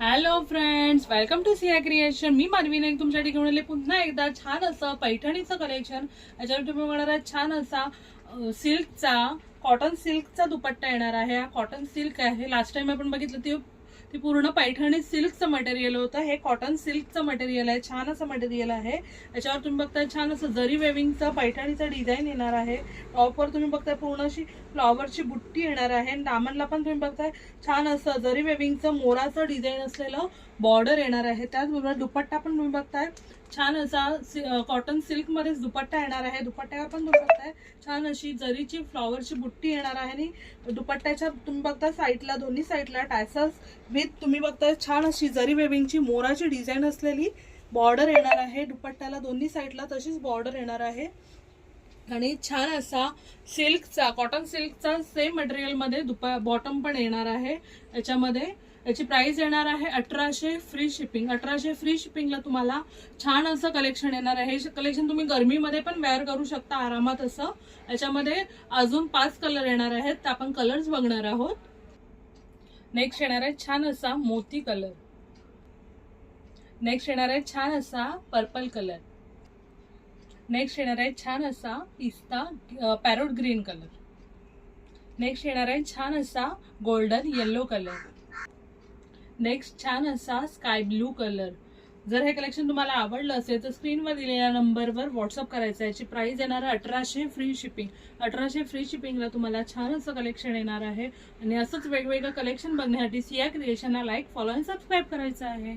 Hello friends, welcome to Siya creation. मी मानवी नाईक तुमच्यासाठी घेऊन आले पुन्हा एकदा छान असं पैठणीचं कलेक्शन. याच्यावर तुम्ही बघणार आहात छान असा सिल्कचा, कॉटन सिल्कचा दुपट्टा येणार आहे. हा कॉटन सिल्क आहे. लास्ट टाइम आपण बघितलं ती पूर्ण पैठणी सिल्कचं मटेरियल होतं. हे कॉटन सिल्कचं मटेरियल आहे. छान असं मटेरियल आहे. याच्यावर तुम्ही बघताय छान असं जरी वेविंगचं पैठणीचं डिझाईन येणार आहे. टॉपवर तुम्ही बघताय पूर्ण अशी फ्लॉवरची बुट्टी येणार आहे. दामनला पण तुम्ही बघताय छान असं जरी वेविंगचं मोराचं डिझाईन असलेलं बॉर्डर येणार आहे. त्याचबरोबर दुपट्टा पण तुम्ही बघताय छान असा कॉटन सिल्क मध्येच दुपट्टा येणार आहे. दुपट्ट्यावर पण तुम्ही बघताय छान अशी जरीची फ्लॉवरची बुट्टी येणार आहे आणि दुपट्ट्याच्या तुम्ही बघताय साईडला, दोन्ही साईडला टॅसल्स विथ तुम्ही बघताय छान अशी जरी वेविंगची मोराची डिझाईन असलेली बॉर्डर येणार आहे. दुपट्ट्याला दोन्ही साईडला तशीच बॉर्डर येणार आहे आणि छान असा सिल्कचा, कॉटन सिल्कचा सेम मटेरियल मध्ये बॉटम पण येणार आहे. याच्यामध्ये याची प्राइस येणार आहे 1800 फ्री शिपिंग. 1800 फ्री शिपिंगला तुम्हाला छान असं कलेक्शन येणार आहे. हे कलेक्शन तुम्ही गरमीमध्ये पण वेअर करू शकता आरामात असं. याच्यामध्ये अजून 5 कलर येणार आहेत. तर आपण कलर्स बघणार आहोत. नेक्स्ट येणार आहे छान असा मोती कलर. नेक्स्ट येणार आहे छान असा पर्पल कलर. नेक्स्ट येणार आहे छान असा पिस्ता पॅरोट ग्रीन कलर. नेक्स्ट येणार आहे छान असा गोल्डन येलो कलर. नेक्स्ट छान असा स्काय ब्लू कलर. जर हे कलेक्शन तुम्हाला आवडलं असेल तर स्क्रीनवर दिलेल्या नंबरवर व्हॉट्सअप करायचं. याची प्राइस येणार आहे 1800 फ्री शिपिंग. 1800 फ्री शिपिंगला तुम्हाला छान असं कलेक्शन येणार आहे. आणि असंच वेगवेगळं कलेक्शन बघण्यासाठी सिया क्रिएशनला लाईक, फॉलो आणि सबस्क्राईब करायचं आहे.